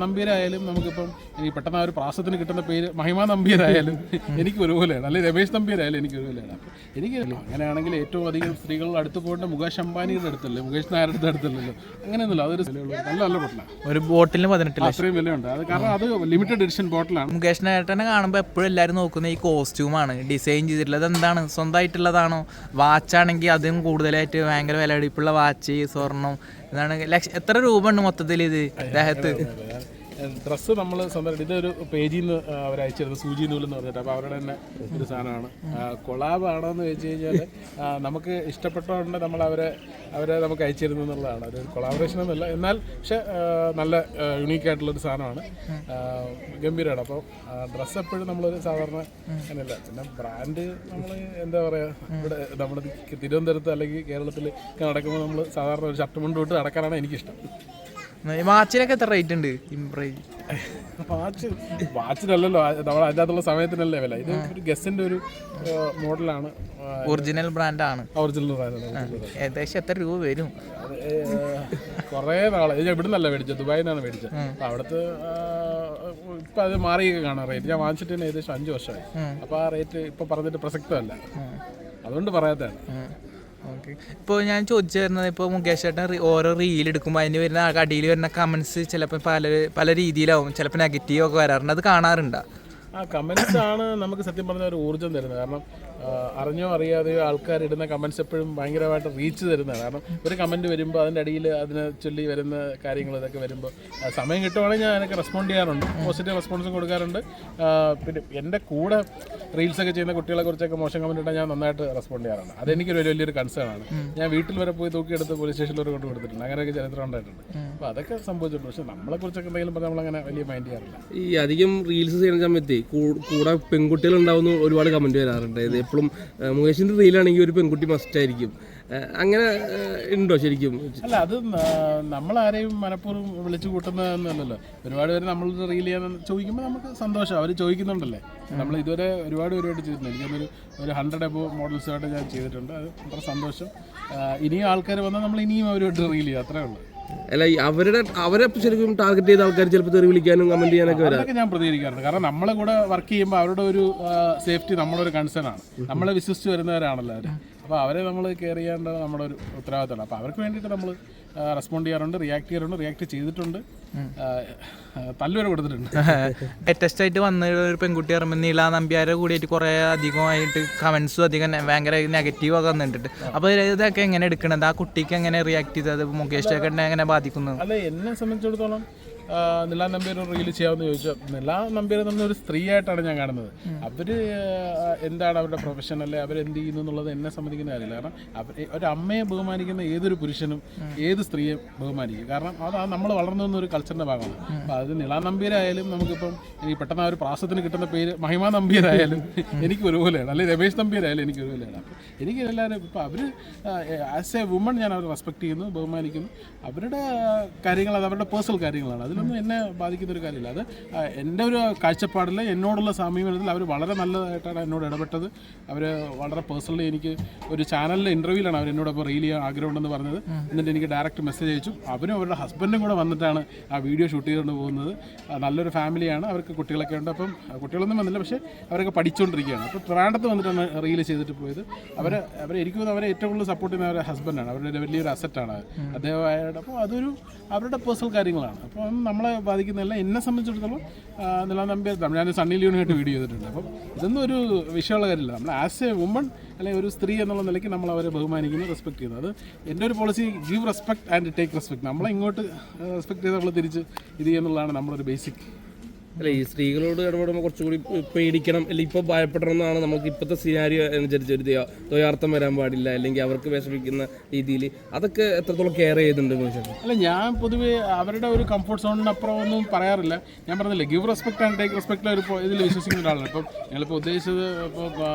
നമ്പീരായാലും നമുക്കിപ്പം ഈ പെട്ടെന്ന് ആ ഒരു പ്രാസത്തിന് കിട്ടുന്ന പേര് മഹിമ നമ്പീരായാലും എനിക്ക് ഒരുപോലെയാണ്, അല്ലെങ്കിൽ രമേശ് നമ്പീരായാലും എനിക്ക് ഒരുപോലെയാണ്. അപ്പം എനിക്ക് അങ്ങനെയാണെങ്കിൽ ഏറ്റവും അധികം സ്ത്രീകൾ അടുത്ത് പോകേണ്ട മുകേഷ് അംബാനിയുടെ അടുത്തല്ലേ, മുകേഷ് നായരുടെ അടുത്തല്ലല്ലോ. അങ്ങനെയൊന്നുമില്ല, അതൊരു നല്ല നല്ല ബോട്ടിലാണ്. ഒരു ബോട്ടിലിന് 18 ലക്ഷം അത്രയും വിലയുണ്ട്. അത് കാരണം അത് ലിമിറ്റഡ് എഡിഷൻ ബോട്ടിലാണ്. മുകേഷ് നായട്ടനെ കാണുമ്പോൾ എപ്പോഴും എല്ലാവരും നോക്കുന്ന ഈ കോസ്റ്റ്യൂമാണ് ഡിസൈൻ ചെയ്തിട്ടുള്ളത്. എന്താണ്, സ്വന്തമായിട്ടുള്ളതാണോ? വാച്ചാണെങ്കിൽ അതും കൂടുതലായിട്ട് ഭയങ്കര വിലപിടിപ്പുള്ള വാച്ച്, സ്വർണം, ഇതാണ്. എത്ര രൂപ ഉണ്ട് മൊത്തത്തിൽ ഇത് ദേഹത്ത്? ഡ്രസ്സ് നമ്മൾ സ്വന്തമായിട്ട് ഇതൊരു പേജിൽ നിന്ന് അവർ അയച്ചിരുന്നു, സൂചി നൂലെന്ന് പറഞ്ഞിട്ട്. അപ്പോൾ അവരുടെ തന്നെ ഒരു സാധനമാണ്. കൊളാബ് ആണോ എന്ന് വെച്ച് കഴിഞ്ഞാൽ നമുക്ക് ഇഷ്ടപ്പെട്ടതുകൊണ്ട് നമ്മൾ അവരെ നമുക്ക് അയച്ചിരുന്നു എന്നുള്ളതാണ്. ഒരു കൊളാബറേഷൻ ഒന്നുമില്ല, എന്നാൽ പക്ഷേ നല്ല യുണീക്കായിട്ടുള്ളൊരു സാധനമാണ്, ഗംഭീരമാണ്. അപ്പോൾ ഡ്രസ്സ് എപ്പോഴും നമ്മളൊരു സാധാരണ അങ്ങനെയല്ല. പിന്നെ ബ്രാൻഡ് നമ്മൾ എന്താ പറയുക, ഇവിടെ നമ്മുടെ തിരുവനന്തപുരത്ത് അല്ലെങ്കിൽ കേരളത്തിൽ നടക്കുമ്പോൾ നമ്മൾ സാധാരണ ഒരു ഷർട്ട് മുണ്ട് തൊട്ട് നടക്കാനാണ് എനിക്കിഷ്ടം. വാച്ചിനൊക്കെ എത്ര റേറ്റ് ഉണ്ട്? വാച്ചിനല്ലല്ലോ, നമ്മൾ അതിനകത്തുള്ള സമയത്തിനല്ലേ വില. ഇത് ഒരു ഗസ്സിന്റെ ഒരു മോഡലാണ്, ഒറിജിനൽ ബ്രാൻഡാണ്. ഒറിജിനൽ ബ്രാൻഡാണ്. ഏകദേശം എത്ര രൂപ വരും? കുറേ നാളെ ഞാൻ ഇവിടെ നിന്നല്ല മേടിച്ചത്, ദുബായിൽ നിന്നാണ് മേടിച്ചത്. അവിടുത്തെ ഇപ്പം അത് മാറിയൊക്കെ കാണാം റേറ്റ്. ഞാൻ വാങ്ങിച്ചിട്ട് തന്നെ ഏകദേശം 5 വർഷമായി. അപ്പോൾ ആ റേറ്റ് ഇപ്പം പറഞ്ഞിട്ട് പ്രസക്തമല്ല, അതുകൊണ്ട് പറയാത്തതാണ്. ഓക്കെ. ഇപ്പോൾ ഞാൻ ചോദിച്ചു വരുന്നത്, ഇപ്പോൾ മുകേഷ് ചേട്ടൻ ഓരോ റീൽ എടുക്കുമ്പോൾ അതിന് വരുന്ന അടിയിൽ വരുന്ന കമൻസ് ചിലപ്പോൾ പല രീതിയിലാവും, ചിലപ്പോൾ നെഗറ്റീവ് ഒക്കെ വരാറുണ്ട്. അത് കാണാറുണ്ടോ? ആ കമൻസ് ആണ് നമുക്ക് സത്യം പറഞ്ഞ ഒരു ഊർജ്ജം തരുന്നത്. കാരണം അറിഞ്ഞോ അറിയാതെയോ ആൾക്കാർ ഇടുന്ന കമൻസ് എപ്പോഴും ഭയങ്കരമായിട്ട് റീച്ച് തരുന്നതാണ്. കാരണം ഒരു കമൻറ്റ് വരുമ്പോൾ അതിൻ്റെ അടിയിൽ അതിനെ ചൊല്ലി വരുന്ന കാര്യങ്ങൾ ഇതൊക്കെ വരുമ്പോൾ സമയം കിട്ടുവാണെങ്കിൽ ഞാൻ അതിനൊക്കെ റെസ്പോണ്ട് ചെയ്യാറുണ്ട്, പോസിറ്റീവ് റെസ്പോൺസും കൊടുക്കാറുണ്ട്. പിന്നെ എൻ്റെ കൂടെ റീൽസൊക്കെ ചെയ്യുന്ന കുട്ടികളെ കുറിച്ചൊക്കെ മോശം കമൻറ്റ് ഇട്ടാൽ ഞാൻ നന്നായിട്ട് റെസ്പോണ്ട് ചെയ്യാറുണ്ട്. അതെനിക്കൊരു വലിയൊരു കൺസേൺ ആണ്. ഞാൻ വീട്ടിൽ വരെ പോയി തൂക്കിയെടുത്ത് പോലീസ് സ്റ്റേഷനിൽ കൊണ്ട് കൊടുത്തിട്ടുണ്ട്, അങ്ങനെയൊക്കെ ചരിത്രം ഉണ്ടായിട്ടുണ്ട്. അപ്പോൾ അതൊക്കെ സംഭവിച്ചിട്ടുണ്ട്. പക്ഷേ നമ്മളെക്കുറിച്ചൊക്കെ എന്തെങ്കിലും പറഞ്ഞാൽ നമ്മളങ്ങനെ വലിയ മൈൻഡ് ചെയ്യാറില്ല. ഈ അധികം റീൽസ് ചെയ്യുന്ന സമയത്ത് കൂടെ പെൺകുട്ടികൾ ഉണ്ടാവുന്ന ഒരുപാട് കമൻറ്റ് വരാറുണ്ട്. ഇത് എപ്പോഴും മുകേഷിൻ്റെ റീലാണെങ്കിൽ ഒരു പെൺകുട്ടി മസ്റ്റ് ആയിരിക്കും, അങ്ങനെ ഉണ്ടോ ശരിക്കും? അല്ല, അത് നമ്മളാരെയും മനഃപൂർവ്വം വിളിച്ചു കൂട്ടുന്നതെന്നല്ലല്ലോ. ഒരുപാട് പേര് നമ്മൾ റീൽ ചെയ്യാൻ ചോദിക്കുമ്പോൾ നമുക്ക് സന്തോഷം, അവർ ചോദിക്കുന്നുണ്ടല്ലേ. നമ്മൾ ഇതുവരെ ഒരുപാട് ചെയ്തിട്ടുണ്ട്. എനിക്കൊരു 100 എബോ മോഡൽസുമായിട്ട് ഞാൻ ചെയ്തിട്ടുണ്ട്. അത് വളരെ സന്തോഷം. ഇനിയും ആൾക്കാർ വന്നാൽ നമ്മൾ ഇനിയും അവരുമായിട്ട് റീൽ ചെയ്യുക, അത്രേ ഉള്ളൂ. അല്ല, അവരെ ശരിക്കും ടാർഗറ്റ് ചെയ്ത ആൾക്കാർ ചിലപ്പോൾ തെറി വിളിക്കാനും കമന്റ് ചെയ്യാനൊക്കെ വരാം. അതൊക്കെ ഞാൻ പ്രതികരിക്കാറുണ്ട്. കാരണം നമ്മളെ കൂടെ വർക്ക് ചെയ്യുമ്പോൾ അവരുടെ ഒരു സേഫ്റ്റി നമ്മളൊരു കൺസേൺ ആണ്. നമ്മളെ വിശ്വസിച്ച് വരുന്നവരാണല്ലോ അവർ. അപ്പോൾ അവരെ നമ്മൾ കെയർ ചെയ്യേണ്ടത് നമ്മുടെ ഒരു ഉത്തരവാദിത്തമാണ്. അപ്പോൾ അവർക്ക് വേണ്ടിയിട്ട് നമ്മൾ റെസ്പോണ്ട് ചെയ്യാറുണ്ട്, റിയാക്ട് ചെയ്തിട്ടുണ്ട്, തല്ലുവരെ കൊടുത്തിട്ടുണ്ട്. ലേറ്റസ്റ്റ് ആയിട്ട് വന്ന ഒരു പെൺകുട്ടി പറയുമ്പോൾ നീള നമ്പ്യാരെ കൂടിയിട്ട് കുറേ അധികമായിട്ട് കമൻസും അധികം ഭയങ്കര നെഗറ്റീവൊക്കെ വന്നിട്ടുണ്ട്. അപ്പോൾ ഇതൊക്കെ എങ്ങനെ എടുക്കണത്? ആ കുട്ടിക്ക് എങ്ങനെ റിയാക്ട് ചെയ്തത്? മുകേഷ് ചേട്ടനെ എങ്ങനെ ബാധിക്കുന്നു? അല്ല, എന്നെ സംബന്ധിച്ചിടത്തോളം നില നമ്പീർ റീൽ ചെയ്യാമെന്ന് ചോദിച്ചാൽ, നില നമ്പീർ എന്നൊരു സ്ത്രീയായിട്ടാണ് ഞാൻ കാണുന്നത്. അവർ എന്താണ് അവരുടെ പ്രൊഫഷൻ, അല്ലെ അവരെന്ത് ചെയ്യുന്നു എന്നുള്ളത് എന്നെ സംബന്ധിക്കുന്ന കാര്യമില്ല. കാരണം ഒരു അമ്മയെ ബഹുമാനിക്കുന്ന ഏതൊരു പുരുഷനും ഏത് സ്ത്രീയെ ബഹുമാനിക്കും. കാരണം അത് നമ്മൾ വളർന്നു വന്ന ഒരു കൾച്ചറിൻ്റെ ഭാഗമാണ്. അപ്പോൾ അത് നില നമ്പീരായാലും നമുക്കിപ്പം ഈ പെട്ടെന്ന് ആ ഒരു പ്രാസത്തിന് കിട്ടുന്ന പേര് മഹിമ നമ്പീരായാലും എനിക്ക് ഒരുപോലെയാണ്, അല്ലെങ്കിൽ രമേശ് നമ്പീരായാലും എനിക്ക് ഒരുപോലെയാണ്. അപ്പോൾ എനിക്ക് എല്ലാവരും ഇപ്പോൾ അവർ ആസ് എ വുമൺ ഞാൻ അവർ റെസ്പെക്ട് ചെയ്യുന്നു, ബഹുമാനിക്കുന്നു. അവരുടെ കാര്യങ്ങൾ അത് അവരുടെ പേഴ്സണൽ കാര്യങ്ങളാണ്, അതിലൊന്നും എന്നെ ബാധിക്കുന്നൊരു കാര്യമില്ല. അത് എൻ്റെ ഒരു കാഴ്ചപ്പാടിൽ എന്നോടുള്ള സമീപനത്തിൽ അവർ വളരെ നല്ലതായിട്ടാണ് എന്നോട് ഇടപെട്ടത്. അവർ വളരെ പേഴ്സണലി എനിക്ക് ഒരു ചാനലിലെ ഇൻ്റർവ്യൂവിലാണ് അവർ എന്നോട് ഇപ്പോൾ റീൽ ചെയ്യാൻ ആഗ്രഹമുണ്ടെന്ന് പറഞ്ഞത്. എന്നിട്ട് എനിക്ക് ഡയറക്റ്റ് മെസ്സേജ് അയച്ചു. അവരും അവരുടെ ഹസ്ബൻഡും കൂടെ വന്നിട്ടാണ് ആ വീഡിയോ ഷൂട്ട് ചെയ്തുകൊണ്ട് പോകുന്നത്. നല്ലൊരു ഫാമിലിയാണ്, അവർക്ക് കുട്ടികളൊക്കെ ഉണ്ട്. അപ്പം കുട്ടികളൊന്നും വന്നില്ല, പക്ഷേ അവരൊക്കെ പഠിച്ചുകൊണ്ടിരിക്കുകയാണ്. അപ്പോൾ ട്രാൻഡത്ത് വന്നിട്ടാണ് റീൽ ചെയ്തിട്ട് പോയത്. അവരെ എനിക്ക് അവരെ ഏറ്റവും കൂടുതൽ സപ്പോർട്ട് ചെയ്യുന്ന അവരുടെ ഹസ്ബൻഡാണ്, അവരുടെ വലിയൊരു അസറ്റാണ് അദ്ദേഹമായിട്ട്. അപ്പോൾ അതൊരു അവരുടെ പേഴ്സണൽ കാര്യങ്ങളാണ്. അപ്പോൾ നമ്മളെ ബാധിക്കുന്നില്ല. എന്നെ സംബന്ധിച്ചിടത്തോളം നില നമ്പ്യാർ, ഞാൻ സണ്ണി ലിയോണായിട്ട് വീഡിയോ ചെയ്തിട്ടുണ്ട്. അപ്പം ഇതൊന്നും ഒരു വിഷയമുള്ള കാര്യമില്ല. നമ്മൾ ആസ് എ വുമൺ അല്ലെങ്കിൽ ഒരു സ്ത്രീ എന്നുള്ള നിലയ്ക്ക് നമ്മൾ അവരെ ബഹുമാനിക്കുന്നു, റെസ്പെക്ട് ചെയ്യുന്നു. അത് എൻ്റെ ഒരു policy, give respect and take respect. നമ്മളെ ഇങ്ങോട്ട് റെസ്പെക്ട് ചെയ്ത് നമ്മൾ തിരിച്ച് ഇത് ചെയ്യുന്നുള്ളതാണ് നമ്മളൊരു ബേസിക്. അല്ല, ഈ സ്ത്രീകളോട് ഇടപെടുമ്പോൾ കുറച്ചുകൂടി പേടിക്കണം, അല്ലെങ്കിൽ ഇപ്പോൾ ഭയപ്പെടണം എന്നാണ് നമുക്ക് ഇപ്പോഴത്തെ സിനാരിയോ അനുസരിച്ച്. ഒരു ദ്വയാർത്ഥം വരാൻ പാടില്ല, അല്ലെങ്കിൽ അവർക്ക് വിഷമിക്കുന്ന രീതിയിൽ. അതൊക്കെ എത്രത്തോളം കെയർ ചെയ്യുന്നുണ്ട് മനുഷ്യൻ? അല്ല, ഞാൻ പൊതുവേ അവരുടെ ഒരു കംഫർട്ട് സോണിനപ്പുറം ഒന്നും പറയാറില്ല. ഞാൻ പറഞ്ഞില്ലേ, give respect and take respect ഒരു ഇതിൽ വിശ്വസിക്കുന്ന ഒരാളാണ്. ഇപ്പം ഞങ്ങളിപ്പോൾ ഉദ്ദേശിച്ചത് ഇപ്പോൾ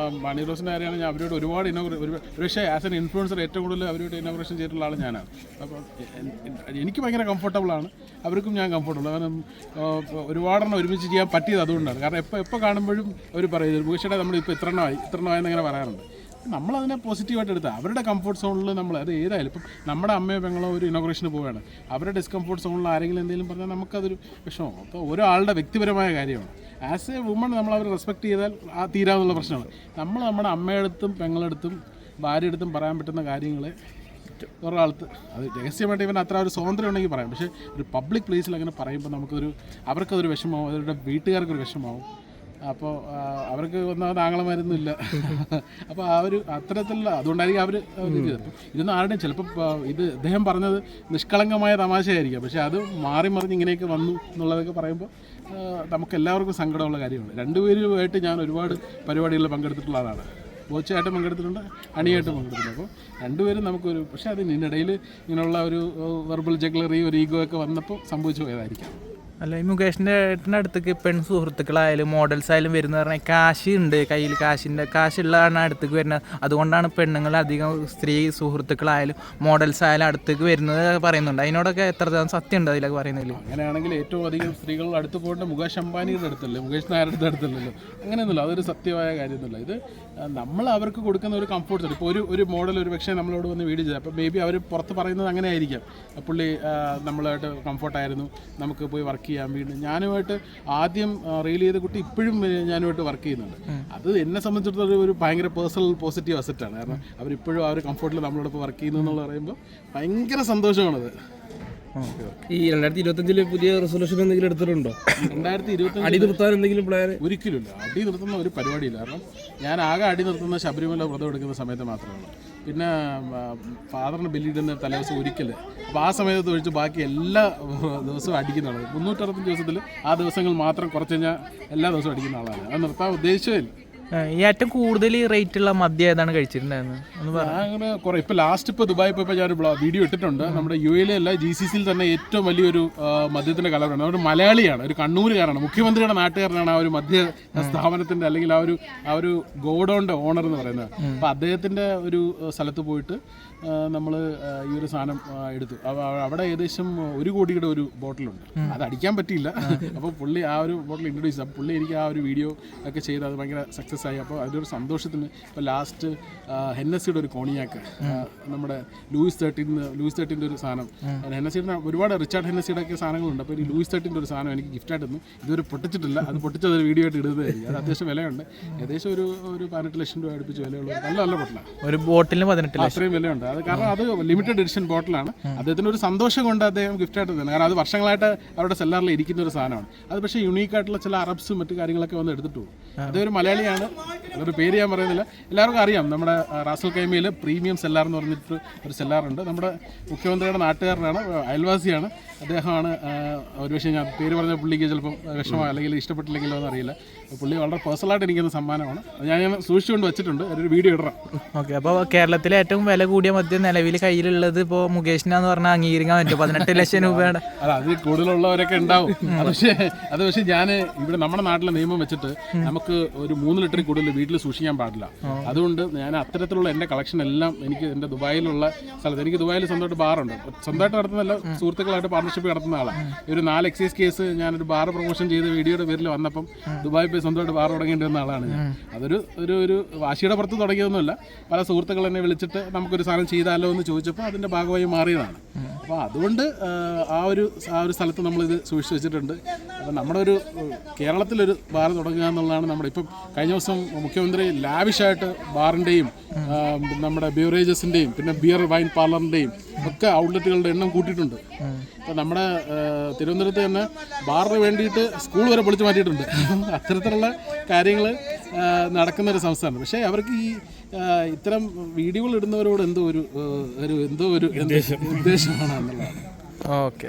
മണി റോസിൻ്റെ കാര്യമാണ്. ഞാൻ അവരോട് ഒരുപാട് ഒരു പക്ഷേ ആസ് എൻ ഇൻഫ്ലുവൻസർ ഏറ്റവും കൂടുതൽ അവരോട് ഇനോഗ്രേഷൻ ചെയ്തിട്ടുള്ള ആൾ ഞാനാണ്. അപ്പോൾ എനിക്ക് ഭയങ്കര കംഫർട്ടബിളാണ്, അവർക്കും ഞാൻ കംഫർട്ടബിൾ. കാരണം ഒരുപാടെണ്ണം ഒരുമിച്ച് ചെയ്യാൻ പറ്റിയത് അതുകൊണ്ടാണ്. കാരണം എപ്പോൾ കാണുമ്പോഴും അവർ പറയും, മുകേഷേട്ടാ നമ്മളിപ്പോൾ ഇത്രണ്ണമായി എന്നങ്ങനെ പറയാറുണ്ട്. നമ്മളതിനെ പോസിറ്റീവായിട്ട് എടുത്താൽ അവരുടെ കംഫർട്ട് സോണിൽ നമ്മൾ അത് ഏതായാലും ഇപ്പം നമ്മുടെ അമ്മയോ പെങ്ങളോ ഒരു ഇനോഗ്രേഷന് പോവുകയാണ്, അവരുടെ ഡിസ്കംഫർട്ട് സോണിൽ ആരെങ്കിലും എന്തെങ്കിലും പറഞ്ഞാൽ നമുക്കതൊരു വിഷമം. അപ്പോൾ ഒരാളുടെ വ്യക്തിപരമായ കാര്യമാണ്. ആസ് എ വുമൺ നമ്മൾ അവരെ റെസ്പെക്ട് ചെയ്താൽ ആ തീരാവുന്ന പ്രശ്നമാണ്. നമ്മൾ നമ്മുടെ അമ്മയടുത്തും പെങ്ങളടുത്തും ഭാര്യയടുത്തും പറയാൻ പറ്റുന്ന കാര്യങ്ങൾ ഒരാൾക്ക് അത് രഹസ്യമായിട്ട് ഇവൻ അത്ര ഒരു സ്വാതന്ത്ര്യം ഉണ്ടെങ്കിൽ പറയാം. പക്ഷേ ഒരു പബ്ലിക് പ്ലേസിൽ അങ്ങനെ പറയുമ്പോൾ അവർക്കതൊരു വിഷമമാവും, അവരുടെ വീട്ടുകാർക്കൊരു വിഷമമാവും. അപ്പോൾ അവർക്ക് ഒന്നാമത് ആങ്ങളമാരൊന്നും ഇല്ല. അപ്പോൾ ആ ഒരു അത്തരത്തിലുള്ള അതുകൊണ്ടായിരിക്കും അവർ ഇതൊന്നും ആരുടെയും ചിലപ്പോൾ ഇത് അദ്ദേഹം പറഞ്ഞത് നിഷ്കളങ്കമായ തമാശയായിരിക്കാം, പക്ഷേ അത് മാറി മറിഞ്ഞ് ഇങ്ങനെയൊക്കെ വന്നു എന്നുള്ളതൊക്കെ പറയുമ്പോൾ നമുക്ക് എല്ലാവർക്കും സങ്കടമുള്ള കാര്യമാണ്. രണ്ടുപേരുമായിട്ട് ഞാൻ ഒരുപാട് പരിപാടികളിൽ പങ്കെടുത്തിട്ടുള്ള ആളാണ്. ബോച്ചയായിട്ട് പങ്കെടുത്തിട്ടുണ്ട്, അണിയായിട്ട് പങ്കെടുത്തിട്ടുണ്ട്. അപ്പോൾ രണ്ടുപേരും നമുക്കൊരു പക്ഷേ അതിനിടയിൽ ഇങ്ങനെയുള്ള ഒരു വെർബൽ ജഗ്ലറി, ഒരു ഈഗോ ഒക്കെ വന്നപ്പോൾ സംഭവിച്ചു പോയതായിരിക്കാം. അല്ല, ഈ മുകേഷിൻ്റെ ഏട്ടൻ്റെ അടുത്തേക്ക് പെൺ സുഹൃത്തുക്കളായാലും മോഡൽസ് ആയാലും വരുന്നത് പറഞ്ഞാൽ കാശ് ഉണ്ട്, കയ്യിൽ കാശുള്ളതാണ് അടുത്തേക്ക് വരുന്നത്. അതുകൊണ്ടാണ് പെണ്ണുങ്ങൾ അധികം സ്ത്രീ സുഹൃത്തുക്കളായാലും മോഡൽസ് ആയാലും അടുത്തേക്ക് വരുന്നത് പറയുന്നുണ്ട്. അതിനോടൊക്കെ എത്ര സത്യം ഉണ്ട് അതിലൊക്കെ പറയുന്നതിൽ? അങ്ങനെയാണെങ്കിൽ ഏറ്റവും അധികം സ്ത്രീകൾ അടുത്ത് പോകേണ്ട മുകേഷ് അംബാനിയുടെ അടുത്തല്ലേ, മുകേഷ് നായരുടെ അടുത്തല്ലല്ലോ. അങ്ങനെയൊന്നുമില്ല, അതൊരു സത്യമായ കാര്യമൊന്നുമില്ല. ഇത് നമ്മൾ അവർക്ക് കൊടുക്കുന്ന ഒരു കംഫോർട്ട്. ഇപ്പോൾ ഒരു മോഡൽ ഒരു പക്ഷേ നമ്മളോട് വന്ന് വീഡിയോ ചെയ്ത് അപ്പോൾ മേ ബി അവർ പുറത്ത് പറയുന്നത് അങ്ങനെ ആയിരിക്കാം, പുള്ളി നമ്മളായിട്ട് കംഫോർട്ടായിരുന്നു, നമുക്ക് പോയി വർക്ക് ചെയ്യാൻ. വീണ്ടും ഞാനുമായിട്ട് ആദ്യം റീൽ ചെയ്ത കുട്ടി ഇപ്പോഴും ഞാനുമായിട്ട് വർക്ക് ചെയ്യുന്നുണ്ട്. അത് എന്നെ സംബന്ധിച്ചിടത്തോളം ഒരു ഭയങ്കര പേഴ്സണൽ പോസിറ്റീവ് അസറ്റാണ്. കാരണം അവരിപ്പോഴും ആ ഒരു കംഫോർട്ടിൽ നമ്മളോടൊപ്പം വർക്ക് ചെയ്യുന്നു എന്നുള്ള പറയുമ്പോൾ ഭയങ്കര സന്തോഷമാണത്. ഈ 2025 പുതിയ റെസൊല്യൂഷൻ എന്തെങ്കിലും എടുത്തിട്ടുണ്ടോ? 2025 അടി നിർത്താൻ എന്തെങ്കിലും പ്ലാൻ? ഒരിക്കലുമില്ല. അടി നിർത്തുന്ന ഒരു പരിപാടിയില്ല. കാരണം ഞാൻ ആകെ അടി നിർത്തുന്ന ശബരിമല വ്രതം എടുക്കുന്ന സമയത്ത് മാത്രമാണ്. പിന്നെ ഫാദറിന് ബലിയിടുന്ന തലേദിവസം ഒരിക്കൽ. അപ്പോൾ ആ സമയത്ത് ഒഴിച്ച് ബാക്കി എല്ലാ ദിവസവും അടിക്കുന്ന ആളാണ്. 365 ദിവസത്തിൽ ആ ദിവസങ്ങൾ മാത്രം കുറച്ച് കഴിഞ്ഞാൽ എല്ലാ ദിവസവും അടിക്കുന്ന ആളാണ്. അത് നിർത്താൻ ഉദ്ദേശിച്ചേ ഇല്ല. ഈ ഏറ്റവും കൂടുതൽ റേറ്റുള്ള മദ്യം ഏതാണ് കഴിച്ചിട്ടുണ്ടായിരുന്നത്? അങ്ങനെ കുറേ ഇപ്പോൾ ലാസ്റ്റ് ഇപ്പോൾ ദുബായി പോയപ്പോൾ ഞാനൊരു വീഡിയോ ഇട്ടിട്ടുണ്ട്. നമ്മുടെ UAE അല്ല GCCയിൽ തന്നെ ഏറ്റവും വലിയൊരു മദ്യത്തിൻ്റെ കലവറാണ്. ഒരു മലയാളിയാണ്, ഒരു കണ്ണൂരുകാരാണ്, മുഖ്യമന്ത്രിയുടെ നാട്ടുകാരനാണ് ആ ഒരു മദ്യ സ്ഥാപനത്തിൻ്റെ അല്ലെങ്കിൽ ആ ഒരു ഗോഡൗണിൻ്റെ ഓണർ എന്ന് പറയുന്നത്. അപ്പോൾ അദ്ദേഹത്തിൻ്റെ ഒരു സ്ഥലത്ത് പോയിട്ട് നമ്മൾ ഈ ഒരു സാധനം എടുത്തു. അവിടെ ഏകദേശം 1 കോടിയുടെ ഒരു ബോട്ടിലുണ്ട്. അത് അടിക്കാൻ പറ്റിയില്ല. അപ്പോൾ പുള്ളി ആ ഒരു ബോട്ടിൽ ഇൻട്രൊഡ്യൂസ് ചെയ്തു. പുള്ളി എനിക്ക് ആ ഒരു വീഡിയോ ഒക്കെ ചെയ്ത് അത് ഭയങ്കര സക്സസ് ആയി. അപ്പോൾ അതിൻ്റെ ഒരു സന്തോഷത്തിന് ഇപ്പോൾ ലാസ്റ്റ് ഹെന്നസിയുടെ ഒരു കോണിയാക്ക്, നമ്മുടെ ലൂയിസ് 13 ഒരു സാധനം, ഹെന്നസിയുടെ ഒരുപാട് റിച്ചാർഡ് ഹെന്നസിയുടെ ഒക്കെ സാധനങ്ങളുണ്ട്. അപ്പോൾ ഈ ലൂയിസ് 13 ഒരു സാധനം എനിക്ക് ഗിഫ്റ്റായിട്ട് തന്നു. ഇതുവരെ പൊട്ടിച്ചിട്ടില്ല. അത് പൊട്ടിച്ചതൊരു വീഡിയോ ആയിട്ട് ഇടുന്നതായിരിക്കും. അത് അത്യാവശ്യം വിലയുണ്ട്. ഏകദേശം ഒരു 18 ലക്ഷം രൂപ അടുപ്പിച്ച് വിലയുള്ള നല്ല ബോട്ടിലാണ്. ഒരു ബോട്ടിലിന് 18 ലക്ഷം അത്രയും വിലയുണ്ട്. അത് കാരണം അത് ലിമിറ്റഡ് എഡിഷൻ ബോട്ടിലാണ്. അദ്ദേഹത്തിന് ഒരു സന്തോഷം കൊണ്ട് അദ്ദേഹം ഗിഫ്റ്റായിട്ട് തന്നെ. കാരണം അത് വർഷങ്ങളായിട്ട് അവരുടെ സെല്ലാറിൽ ഇരിക്കുന്ന ഒരു സാധനമാണ്. അത് പക്ഷേ യുണീക്കായിട്ടുള്ള ചില അറബ്സും മറ്റു കാര്യങ്ങളൊക്കെ വന്ന് എടുത്തിട്ട് പോകും. അതൊരു മലയാളിയാണ്, അതൊരു പേര് ഞാൻ പറയുന്നില്ല, എല്ലാവർക്കും അറിയാം. നമ്മുടെ റാസൽ കൈമയിൽ പ്രീമിയം സെല്ലാർ എന്ന് പറഞ്ഞിട്ട് ഒരു സെല്ലാറുണ്ട്. നമ്മുടെ മുഖ്യമന്ത്രിയുടെ നാട്ടുകാരനാണ്, അയൽവാസിയാണ്. അദ്ദേഹമാണ് ഒരുപക്ഷെ ഞാൻ പേര് പറഞ്ഞ പുള്ളിക്ക് ചിലപ്പം വിഷമോ അല്ലെങ്കിൽ ഇഷ്ടപ്പെട്ടില്ലെങ്കിലോ എന്ന് അറിയില്ല. പുള്ളി വളരെ പേഴ്സണലായിട്ട് എനിക്കൊന്ന് സമ്മാനമാണ്. ഞാൻ സൂക്ഷിച്ചുകൊണ്ട് വെച്ചിട്ടുണ്ട്. ഒരു വീഡിയോ ഇടാം. ഓക്കെ. അപ്പോൾ കേരളത്തിലെ ഏറ്റവും വില കൂടിയ മദ്യം നിലവിൽ കയ്യിലുള്ളത് ഇപ്പോൾ മുകേഷിനാന്ന് പറഞ്ഞാൽ അംഗീകരിക്കാൻ പറ്റും. 18 ലക്ഷം രൂപയുടെ. അല്ല, അത് കൂടുതലുള്ളവരൊക്കെ ഉണ്ടാവും. അത് പക്ഷേ ഞാൻ ഇവിടെ നമ്മുടെ നാട്ടിലെ നിയമം വെച്ചിട്ട് നമുക്ക് ഒരു 3 ലിറ്ററിൽ കൂടുതൽ വീട്ടിൽ സൂക്ഷിക്കാൻ പാടില്ല. അതുകൊണ്ട് ഞാൻ അത്തരത്തിലുള്ള എൻ്റെ കളക്ഷൻ എല്ലാം എനിക്ക് എൻ്റെ ദുബായിലുള്ള സ്ഥലത്ത്, എനിക്ക് ദുബായിൽ സ്വന്തമായിട്ട് ബാറുണ്ട്. സ്വന്തമായിട്ട് നടത്തുന്നതല്ല, സുഹൃത്തുക്കളായിട്ട് പാർട്ണർഷിപ്പ് നടത്തുന്ന ആളാണ്. ഒരു 4 എക്സൈസ് കേസ് ഞാനൊരു ബാർ പ്രൊമോഷൻ ചെയ്ത വീഡിയോയുടെ പേരിൽ വന്നപ്പം ദുബായി പോയി സ്വന്തമായിട്ട് ബാർ തുടങ്ങേണ്ടി വന്ന ആളാണ് ഞാൻ. അതൊരു ഒരു വാശിയുടെ പുറത്ത് തുടങ്ങിയതൊന്നുമല്ല. പല സുഹൃത്തുക്കൾ എന്നെ വിളിച്ചിട്ട് നമുക്കൊരു സാധനം ചെയ്താലോ എന്ന് ചോദിച്ചപ്പോൾ അതിൻ്റെ ഭാഗമായി മാറിയതാണ്. അപ്പോൾ അതുകൊണ്ട് ആ ഒരു സ്ഥലത്ത് നമ്മളിത് സൂക്ഷിച്ച് വെച്ചിട്ടുണ്ട്. അപ്പോൾ നമ്മുടെ ഒരു കേരളത്തിലൊരു ബാർ തുടങ്ങുക എന്നുള്ളതാണ് നമ്മുടെ ഇപ്പം. കഴിഞ്ഞ ദിവസം മുഖ്യമന്ത്രി ലാവിഷായിട്ട് ബാറിൻ്റെയും നമ്മുടെ ബീവറേജസിൻ്റെയും പിന്നെ ബിയർ വൈൻ പാർലറിൻ്റെയും ഒക്കെ ഔട്ട്ലെറ്റുകളുടെ എണ്ണം കൂട്ടിയിട്ടുണ്ട്. അപ്പോൾ നമ്മുടെ തിരുവനന്തപുരത്ത് തന്നെ ബാറിന് വേണ്ടിയിട്ട് സ്കൂൾ വരെ പൊളിച്ച് മാറ്റിയിട്ടുണ്ട്. അത്തരത്തിലുള്ള കാര്യങ്ങൾ നടക്കുന്നൊരു സംസ്ഥാനം. പക്ഷേ അവർക്ക് ഈ ഇത്തരം വീഡിയോകൾ ഇടുന്നവരോട് എന്തോ ഒരു ഉദ്ദേശമാണ് എന്നുള്ളതാണ്. ഓക്കെ.